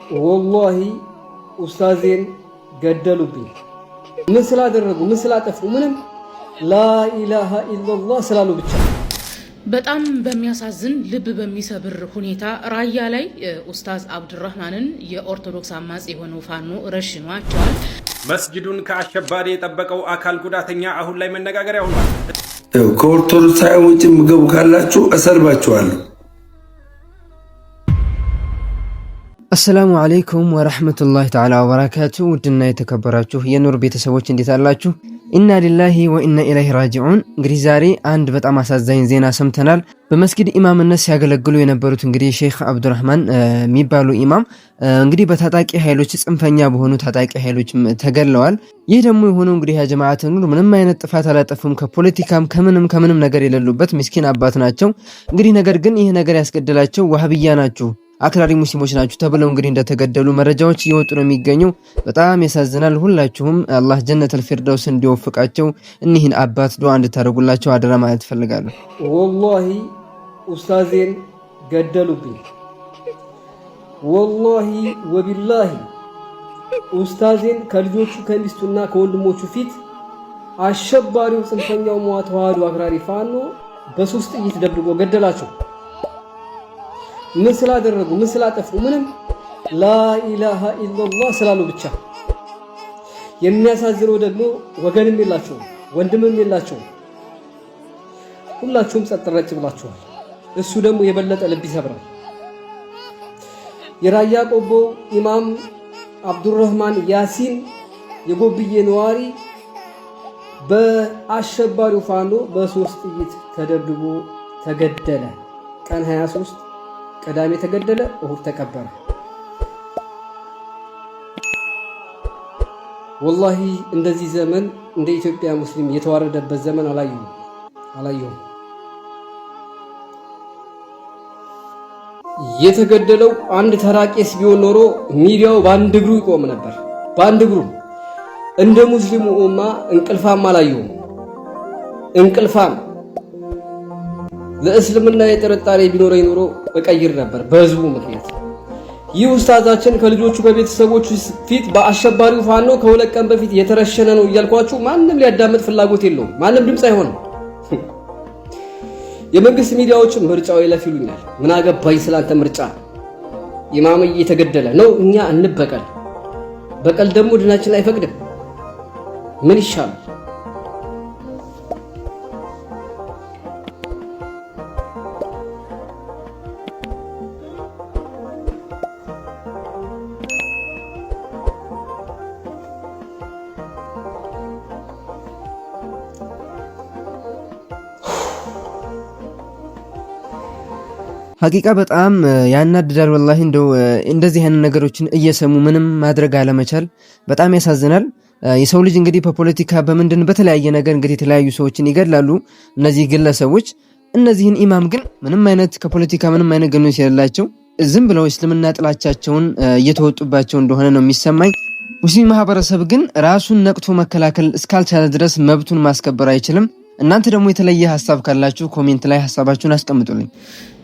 ወላሂ ኡስታዜን ገደሉብኝ። ምን ስላደረጉ ምን ስላጠፉ? ምንም ላኢላሃ ኢላላህ ስላሉ ብቻ። በጣም በሚያሳዝን ልብ በሚሰብር ሁኔታ ራያ ላይ ኡስታዝ አብዱራህማንን የኦርቶዶክስ አማጺ የሆነው ፋኖ ረሽኗቸዋል። መስጂዱን ከአሸባሪ የጠበቀው አካል ጉዳተኛ አሁን ላይ መነጋገሪያ ሆኗል። ከኦርቶዶክስ ውጭ ምገቡ ካላችሁ እሰርባችኋለሁ። አሰላሙ አለይኩም ወራህመቱላሂ ተዓላ ወበረካቱ። ውድና የተከበራችሁ የኑር ቤተሰቦች እንዴት አላችሁ? ኢና ሊላሂ ወኢና ኢለይሂ ራጂዑን። እንግዲህ ዛሬ አንድ በጣም አሳዛኝ ዜና ሰምተናል። በመስጊድ ኢማምነት ሲያገለግሉ የነበሩት እንግዲህ ሼክ አብዱራህማን የሚባሉ ኢማም እንግዲህ በታጣቂ ኃይሎች ጽንፈኛ በሆኑ ታጣቂ ኃይሎች ተገለዋል። ይህ ደግሞ የሆነው እንግዲህ ያ ጀማዓተ ኑር ምንም አይነት ጥፋት አላጠፉም። ከፖለቲካም ከምንም ነገር የሌሉበት ምስኪን አባት ናቸው። እንግዲህ ነገር ግን ይህ ነገር ያስገደላቸው ዋህብያ ናችሁ፣ አክራሪ ሙስሊሞች ናችሁ ተብለው እንግዲህ እንደተገደሉ መረጃዎች እየወጡ ነው የሚገኘው። በጣም ያሳዝናል። ሁላችሁም አላህ ጀነተል ፊርደውስ እንዲወፍቃቸው እኒህን አባት ዱዓ እንድታደርጉላቸው አደራ ማለት ፈልጋለሁ። ወላሂ ኡስታዜን ገደሉብኝ። ወላሂ ወቢላሂ ኡስታዜን ከልጆቹ ከሚስቱና ከወንድሞቹ ፊት አሸባሪው ጽንፈኛው ተዋህዶ አክራሪ ፋኖ በሶስት ጥይት ደብድቦ ገደላቸው። ምን ስላደረጉ ምን ስላጠፉ? ምንም ላኢላሃ ኢላላህ ስላሉ ብቻ። የሚያሳዝነው ደግሞ ወገንም የላቸውም ወንድምም የላቸውም። ሁላችሁም ጸጥ ረጭ ብላችኋል። እሱ ደግሞ የበለጠ ልብ ይሰብራል። የራያ ቆቦ ኢማም አብዱራህማን ያሲን የጎብዬ ነዋሪ በአሸባሪው ፋኖ በሶስት ጥይት ተደብድቦ ተገደለ። ቀን 23 ቅዳሜ ተገደለ፣ እሁድ ተቀበረ። ወላሂ እንደዚህ ዘመን እንደ ኢትዮጵያ ሙስሊም የተዋረደበት ዘመን አላየሁም። የተገደለው አንድ ተራቄስ ቢሆን ኖሮ ሚዲያው በአንድ እግሩ ይቆም ነበር። በአንድ እግሩ እንደ ሙስሊሙ ኡማ እንቅልፋም አላየሁም። እንቅልፋም ለእስልምና የጥርጣሬ ቢኖረኝ ኖሮ እቀይር ነበር በህዝቡ ምክንያት። ይህ ኡስታዛችን ከልጆቹ ከቤተሰቦቹ ፊት በአሸባሪው ፋኖ ከሁለት ቀን በፊት የተረሸነ ነው እያልኳችሁ ማንም ሊያዳምጥ ፍላጎት የለውም። ማንም ድምፅ አይሆንም። የመንግስት ሚዲያዎች ምርጫው ይለፍ ይሉኛል። ምን አገባኝ ስላንተ ምርጫ። ኢማም እየተገደለ ነው፣ እኛ እንበቀል። በቀል ደግሞ ድናችን አይፈቅድም። ምን ይሻላል? ሐቂቃ በጣም ያናድዳል። ወላሂ እንደዚህ አይነት ነገሮችን እየሰሙ ምንም ማድረግ አለመቻል በጣም ያሳዝናል። የሰው ልጅ እንግዲህ በፖለቲካ በተለያየ ነገር እንግዲህ የተለያዩ ሰዎችን ይገድላሉ እነዚህ ግለሰቦች። እነዚህን ኢማም ግን ምንም አይነት ከፖለቲካ ምንም አይነት ግንኙነት የሌላቸው ዝም ብለው እስልምና ጥላቻቸውን እየተወጡባቸው እንደሆነ ነው የሚሰማኝ። ሙስሊም ማህበረሰብ ግን ራሱን ነቅቶ መከላከል እስካልቻለ ድረስ መብቱን ማስከበር አይችልም። እናንተ ደግሞ የተለየ ሐሳብ ካላችሁ ኮሜንት ላይ ሐሳባችሁን አስቀምጡልኝ።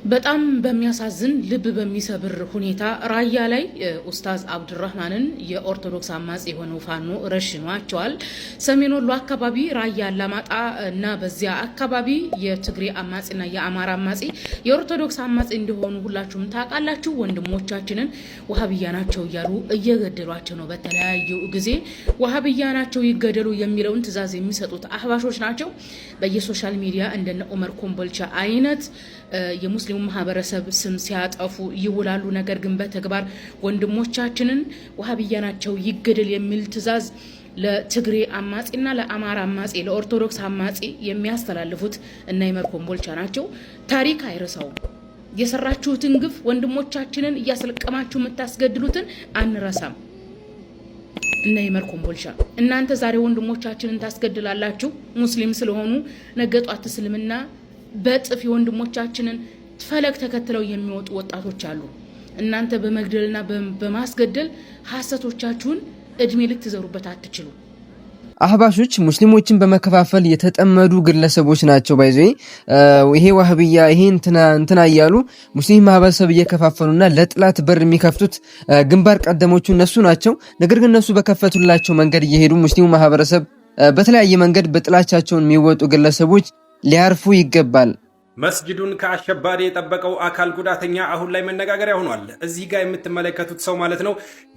በጣም በሚያሳዝን ልብ በሚሰብር ሁኔታ ራያ ላይ ኡስታዝ አብዱራህማንን የኦርቶዶክስ አማጺ የሆነው ፋኖ ረሽኗቸዋል። ሰሜን ወሎ አካባቢ ራያ አላማጣ እና በዚያ አካባቢ የትግሬ አማጺና የአማራ አማጺ የኦርቶዶክስ አማጺ እንደሆኑ ሁላችሁም ታውቃላችሁ። ወንድሞቻችንን ወሃብያ ናቸው እያሉ እየገደሏቸው ነው። በተለያዩ ጊዜ ወሃብያ ናቸው ይገደሉ የሚለውን ትዕዛዝ የሚሰጡት አህባሾች ናቸው። በየሶሻል ሚዲያ እንደነ ዑመር ኮምቦልቻ አይነት የሙስሊሙ ማህበረሰብ ስም ሲያጠፉ ይውላሉ። ነገር ግን በተግባር ወንድሞቻችንን ወሃብያ ናቸው ይገደል የሚል ትዕዛዝ ለትግሬ አማጺና ለአማራ አማጺ ለኦርቶዶክስ አማጺ የሚያስተላልፉት እና ዑመር ኮምቦልቻ ናቸው። ታሪክ አይረሳውም። የሰራችሁትን ግፍ ወንድሞቻችንን እያስለቀማችሁ የምታስገድሉትን አንረሳም። እና ዑመር ኮምቦልቻ እናንተ ዛሬ ወንድሞቻችንን ታስገድላላችሁ ሙስሊም ስለሆኑ ነገ ጧት እስልምና በጥፍ ወንድሞቻችንን ፈለግ ተከትለው የሚወጡ ወጣቶች አሉ። እናንተ በመግደልና በማስገደል ሐሰቶቻችሁን እድሜ ልትዘሩበት አትችሉ። አህባሾች ሙስሊሞችን በመከፋፈል የተጠመዱ ግለሰቦች ናቸው። ባይዘይ ይሄ ዋህብያ ይሄ እንትና እያሉ ሙስሊም ማህበረሰብ እየከፋፈሉና ለጥላት በር የሚከፍቱት ግንባር ቀደሞቹ እነሱ ናቸው። ነገር ግን እነሱ በከፈቱላቸው መንገድ እየሄዱ ሙስሊሙ ማህበረሰብ በተለያየ መንገድ በጥላቻቸውን የሚወጡ ግለሰቦች ሊያርፉ ይገባል። መስጂዱን ከአሸባሪ የጠበቀው አካል ጉዳተኛ አሁን ላይ መነጋገሪያ ሆኗል። እዚህ ጋር የምትመለከቱት ሰው ማለት ነው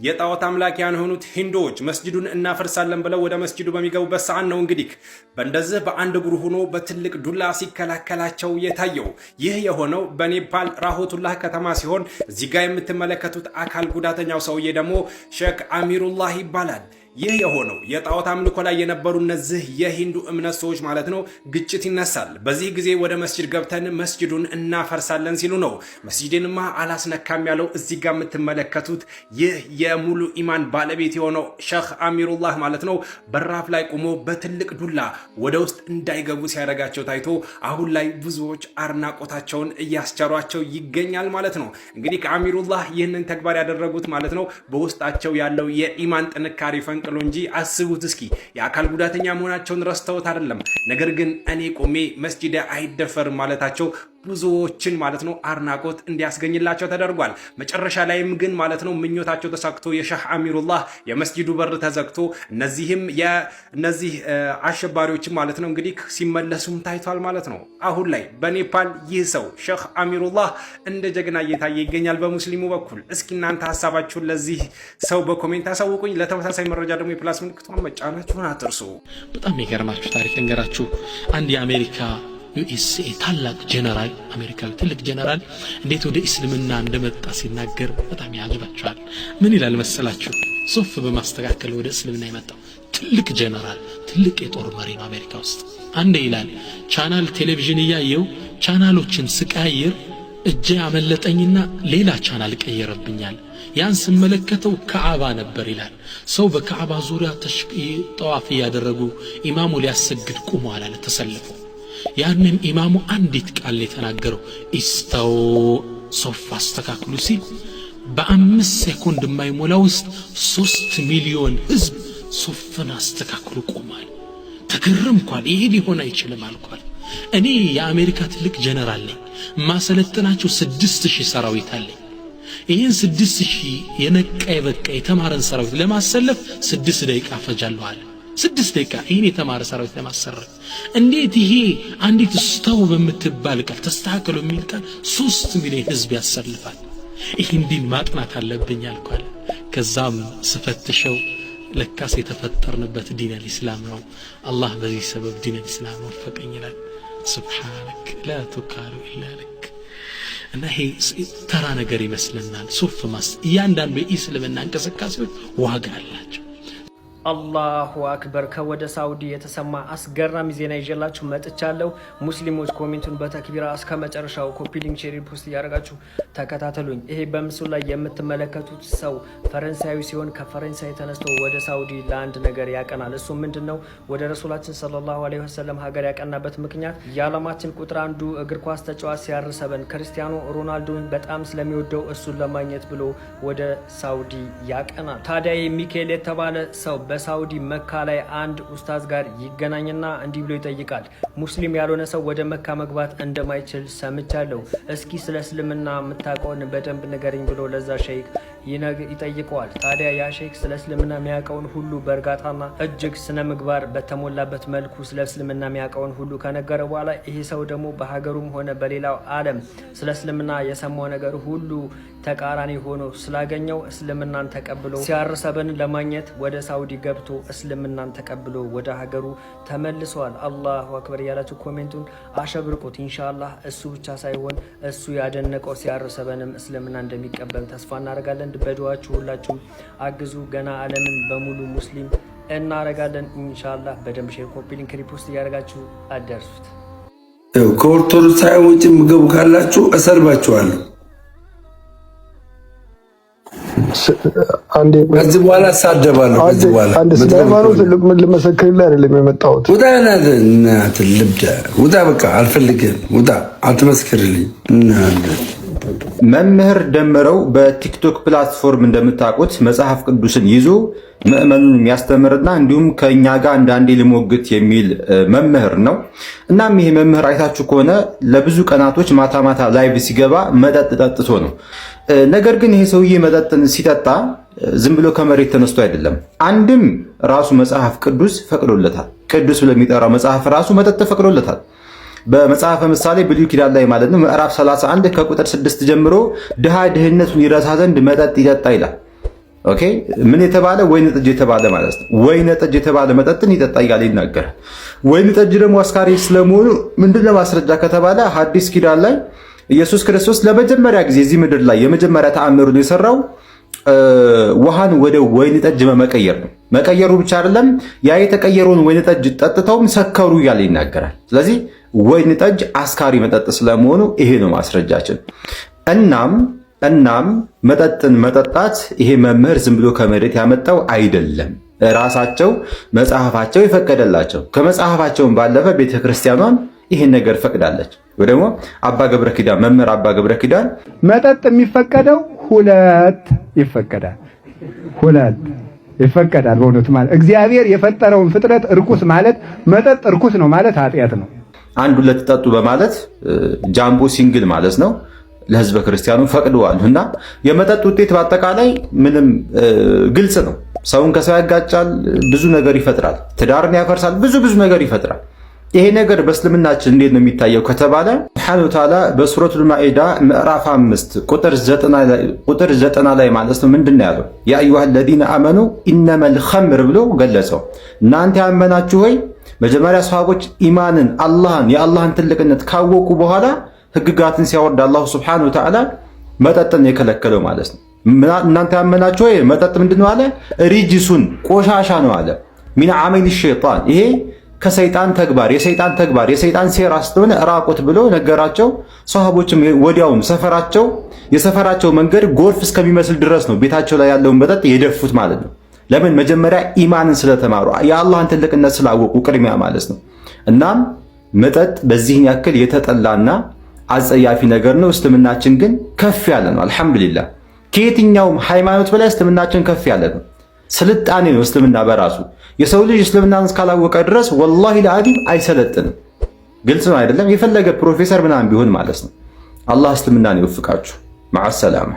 የጣዖት አምላኪያን የሆኑት ሂንዶዎች መስጂዱን እናፈርሳለን ብለው ወደ መስጂዱ በሚገቡበት ሰዓት ነው እንግዲህ በእንደዚህ በአንድ እግሩ ሆኖ በትልቅ ዱላ ሲከላከላቸው የታየው። ይህ የሆነው በኔፓል ራሆቱላህ ከተማ ሲሆን እዚህ ጋር የምትመለከቱት አካል ጉዳተኛው ሰውዬ ደግሞ ሼክ አሚሩላህ ይባላል። ይህ የሆነው የጣዖት አምልኮ ላይ የነበሩ እነዚህ የሂንዱ እምነት ሰዎች ማለት ነው ግጭት ይነሳል። በዚህ ጊዜ ወደ መስጂድ ገብተን መስጂዱን እናፈርሳለን ሲሉ ነው። መስጂድንማ አላስነካም ያለው እዚህ ጋር የምትመለከቱት ይህ የሙሉ ኢማን ባለቤት የሆነው ሼክ አሚሩላህ ማለት ነው በራፍ ላይ ቆሞ በትልቅ ዱላ ወደ ውስጥ እንዳይገቡ ሲያደርጋቸው ታይቶ አሁን ላይ ብዙዎች አድናቆታቸውን እያስቸሯቸው ይገኛል ማለት ነው። እንግዲህ ከአሚሩላህ ይህንን ተግባር ያደረጉት ማለት ነው በውስጣቸው ያለው የኢማን ጥንካሬ ፈንቅሎ እንጂ አስቡት እስኪ የአካል ጉዳተኛ መሆናቸውን ረስተውት አይደለም። ነገር ግን እኔ ቆሜ መስጂድ አይደፈርም ማለታቸው ብዙዎችን ማለት ነው አድናቆት እንዲያስገኝላቸው ተደርጓል። መጨረሻ ላይም ግን ማለት ነው ምኞታቸው ተሳክቶ የሼክ አሚሩላህ የመስጂዱ በር ተዘግቶ እነዚህ አሸባሪዎች ማለት ነው እንግዲህ ሲመለሱም ታይቷል ማለት ነው። አሁን ላይ በኔፓል ይህ ሰው ሼክ አሚሩላህ እንደ ጀግና እየታየ ይገኛል በሙስሊሙ በኩል። እስኪ እናንተ ሀሳባችሁን ለዚህ ሰው በኮሜንት አሳውቁኝ። ለተመሳሳይ መረጃ ደግሞ የፕላስ ምልክቱን መጫናችሁን አትርሱ። በጣም የገርማችሁ ታሪክ እንገራችሁ። አንድ የአሜሪካ ዩኤስኤ ታላቅ ጀነራል አሜሪካዊ ትልቅ ጀነራል እንዴት ወደ እስልምና እንደመጣ ሲናገር በጣም ያጅባችኋል። ምን ይላል መሰላችሁ? ሶፍ በማስተካከል ወደ እስልምና የመጣው ትልቅ ጀነራል ትልቅ የጦር መሪ ነው አሜሪካ ውስጥ። አንዴ ይላል ቻናል ቴሌቪዥን እያየው ቻናሎችን ስቀያየር እጄ አመለጠኝና ሌላ ቻናል ቀየረብኛል። ያን ስመለከተው ከዓባ ነበር ይላል። ሰው በከዓባ ዙሪያ ጠዋፍ ያደረጉ ኢማሙ ሊያሰግድ ቆመዋል አለ ተሰልፈው። ያንን ኢማሙ አንዲት ቃል የተናገረው ኢስታው ሶፍ አስተካክሉ ሲል በ5 ሴኮንድ የማይሞላ ውስጥ 3 ሚሊዮን ህዝብ ሶፍን አስተካክሉ ቆሟል። ተገረምኳል። ይሄ ሊሆን አይችልም አልኳል። እኔ የአሜሪካ ትልቅ ጀነራል ነኝ። ማሰለጥናቸው 6000 ሰራዊት አለኝ። ይሄን 6000 የነቃ የበቃ የተማረን ሰራዊት ለማሰለፍ 6 ደቂቃ ፈጃለሁ አለ። 6 ደቂቃ ይሄን የተማረ ሰራዊት ለማሰረፍ እንዴት ይሄ አንዲት ስታው በምትባል ቃል ተስተካከሉ የሚል ቃል 3 ሚሊዮን ህዝብ ያሰልፋል? ይሄን ዲን ማጥናት አለብኝ አልኳል። ከዛም ስፈትሸው ለካስ የተፈጠርንበት ዲን አልእስላም ነው። አላህ በዚህ ሰበብ ዲን አልእስላም ወፈቀኝ ይላል። ሱብሃንክ ላ ቱካሉ ኢላ ለክ። እና ይሄ ተራ ነገር ይመስልናል። ሱፍ ማስ እያንዳንዱ የእስልምና እንቅስቃሴዎች ዋጋ አላቸው። አላሁ አክበር። ከወደ ሳውዲ የተሰማ አስገራሚ ዜና ይዤላችሁ መጥቻለሁ። ሙስሊሞች ኮሜንቱን በተክቢራ እስከ መጨረሻው ኮፒ ሊንክ ሼር ፖስት እያደረጋችሁ ተከታተሉኝ። ይሄ በምስሉ ላይ የምትመለከቱት ሰው ፈረንሳዊ ሲሆን ከፈረንሳይ ተነስቶ ወደ ሳውዲ ለአንድ ነገር ያቀናል። እሱ ምንድነው? ወደ ረሱላችን ሰለላሁ ዐለይሂ ወሰለም ሀገር ያቀናበት ምክንያት የዓለማችን ቁጥር አንዱ እግር ኳስ ተጫዋች ሲያርሰበን ክርስቲያኖ ሮናልዶን በጣም ስለሚወደው እሱን ለማግኘት ብሎ ወደ ሳውዲ ያቀናል። ታዲያ ሚካኤል የተባለ ሰው በሳውዲ መካ ላይ አንድ ኡስታዝ ጋር ይገናኝና እንዲህ ብሎ ይጠይቃል። ሙስሊም ያልሆነ ሰው ወደ መካ መግባት እንደማይችል ሰምቻለሁ። እስኪ ስለ እስልምና የምታውቀውን በደንብ ንገረኝ ብሎ ለዛ ሼክ ይጠይቀዋል። ታዲያ ያ ሼክ ስለ እስልምና የሚያውቀውን ሁሉ በእርጋታና እጅግ ስነ ምግባር በተሞላበት መልኩ ስለ እስልምና የሚያውቀውን ሁሉ ከነገረ በኋላ ይሄ ሰው ደግሞ በሀገሩም ሆነ በሌላው ዓለም ስለ እስልምና የሰማው ነገር ሁሉ ተቃራኒ ሆኖ ስላገኘው እስልምናን ተቀብሎ ሲያርሰበን ለማግኘት ወደ ሳውዲ ገብቶ እስልምናን ተቀብሎ ወደ ሀገሩ ተመልሷል። አላሁ አክበር ያላችሁ ኮሜንቱን አሸብርቁት። ኢንሻአላህ እሱ ብቻ ሳይሆን እሱ ያደነቀው ሲያርሰበንም እስልምና እንደሚቀበል ተስፋ እናደርጋለን። በዱዓችሁ ሁላችሁም አግዙ። ገና ዓለምን በሙሉ ሙስሊም እናደርጋለን ኢንሻአላህ። በደንብ ሼር ኮፒ ሊንክ ሪፖስት እያደረጋችሁ አደርሱት። ከኦርቶዶክስ ውጭ ምገቡ ካላችሁ እሰርባችኋለሁ። ከዚህ በኋላ እሳደባለሁ። ከዚህ በኋላ አንድ ስለ ሃይማኖት ምን ልመሰክርልህ አይደለም የመጣሁት። ውጣ እናት ልብዳ ውጣ። በቃ አልፈልግም። ውጣ። አትመስክርልኝ። መምህር ደምረው በቲክቶክ ፕላትፎርም እንደምታውቁት መጽሐፍ ቅዱስን ይዞ ምዕመኑን የሚያስተምርና እንዲሁም ከኛ ጋር አንዳንዴ ሊሞግት የሚል መምህር ነው። እናም ይሄ መምህር አይታችሁ ከሆነ ለብዙ ቀናቶች ማታ ማታ ላይቭ ሲገባ መጠጥ ጠጥቶ ነው። ነገር ግን ይሄ ሰውዬ መጠጥን ሲጠጣ ዝም ብሎ ከመሬት ተነስቶ አይደለም። አንድም ራሱ መጽሐፍ ቅዱስ ፈቅዶለታል። ቅዱስ ብሎ የሚጠራው መጽሐፍ ራሱ መጠጥ ፈቅዶለታል። በመጽሐፈ ምሳሌ ብሉይ ኪዳን ላይ ማለት ነው ምዕራፍ 31 ከቁጥር 6 ጀምሮ ድሃ ድህነቱን ይረሳ ዘንድ መጠጥ ይጠጣ ይላል። ኦኬ ምን የተባለ ወይን ጠጅ የተባለ ማለት ነው። ወይን ጠጅ የተባለ መጠጥን ይጠጣ እያለ ይናገራል። ወይን ጠጅ ደግሞ አስካሪ ስለመሆኑ ምንድነው ማስረጃ ከተባለ ሐዲስ ኪዳን ላይ ኢየሱስ ክርስቶስ ለመጀመሪያ ጊዜ እዚህ ምድር ላይ የመጀመሪያ ተአምሩን የሰራው ውሃን ወደ ወይን ጠጅ በመቀየር ነው። መቀየሩ ብቻ አይደለም፣ ያ የተቀየረውን ወይን ጠጅ ጠጥተውም ሰከሩ እያለ ይናገራል። ስለዚህ ወይን ጠጅ አስካሪ መጠጥ ስለመሆኑ ይሄ ነው ማስረጃችን። እናም መጠጥን መጠጣት ይሄ መምህር ዝም ብሎ ከመሬት ያመጣው አይደለም። ራሳቸው መጽሐፋቸው ይፈቀደላቸው። ከመጽሐፋቸውን ባለፈ ቤተክርስቲያኗን ይህን ነገር ፈቅዳለች። ወይ ደግሞ አባ ገብረ ኪዳን መምህር አባ ገብረ ኪዳን መጠጥ የሚፈቀደው ሁለት ይፈቀዳል። በእውነቱ ማለት እግዚአብሔር የፈጠረውን ፍጥረት እርኩስ ማለት መጠጥ እርኩስ ነው ማለት ኃጢአት ነው። አንድ ሁለት ጠጡ በማለት ጃምቦ ሲንግል ማለት ነው ለህዝበ ክርስቲያኑ ፈቅደዋል። እና የመጠጥ ውጤት በአጠቃላይ ምንም ግልጽ ነው። ሰውን ከሰው ያጋጫል፣ ብዙ ነገር ይፈጥራል፣ ትዳርን ያፈርሳል፣ ብዙ ነገር ይፈጥራል። ይሄ ነገር በእስልምናችን እንዴት ነው የሚታየው ከተባለ ሱብሓነሁ ወተዓላ በሱረቱል ማኢዳ ምዕራፍ 5 ቁጥር 90 ላይ ማለት ነው ምንድን ነው ያለው? ያ አዩሀል ለዚነ አመኑ ኢነመል ኸምር ብሎ ገለጸው። እናንተ ያመናችሁ ሆይ መጀመሪያ ሰሃቦች ኢማንን የአላህን ትልቅነት ካወቁ በኋላ ህግጋትን ሲያወርድ አላሁ ሱብሓነሁ ወተዓላ መጠጥን የከለከለው ማለት ነው። እናንተ ያመናችሁ ሆይ መጠጥ ምንድነው አለ? ሪጅሱን ቆሻሻ ነው አለ። ሚን አመል ሸይጣን ይሄ ከሰይጣን ተግባር የሰይጣን ሴራ ስለሆነ ራቁት ብሎ ነገራቸው። ሰሃቦችም ወዲያውኑ የሰፈራቸው መንገድ ጎርፍ እስከሚመስል ድረስ ነው ቤታቸው ላይ ያለውን መጠጥ የደፉት ማለት ነው። ለምን? መጀመሪያ ኢማንን ስለተማሩ የአላህን ትልቅነት ስላወቁ ቅድሚያ ማለት ነው። እናም መጠጥ በዚህን ያክል የተጠላና አጸያፊ ነገር ነው። እስልምናችን ግን ከፍ ያለ ነው። አልሐምዱሊላህ ከየትኛውም ሃይማኖት በላይ እስልምናችን ከፍ ያለ ነው። ስልጣኔ ነው እስልምና በራሱ። የሰው ልጅ እስልምናን እስካላወቀ ድረስ ወላሂ ለአዚም አይሰለጥንም። ግልጽ ነው አይደለም? የፈለገ ፕሮፌሰር ምናምን ቢሆን ማለት ነው። አላህ እስልምናን ይወፍቃችሁ። መዓ ሰላማ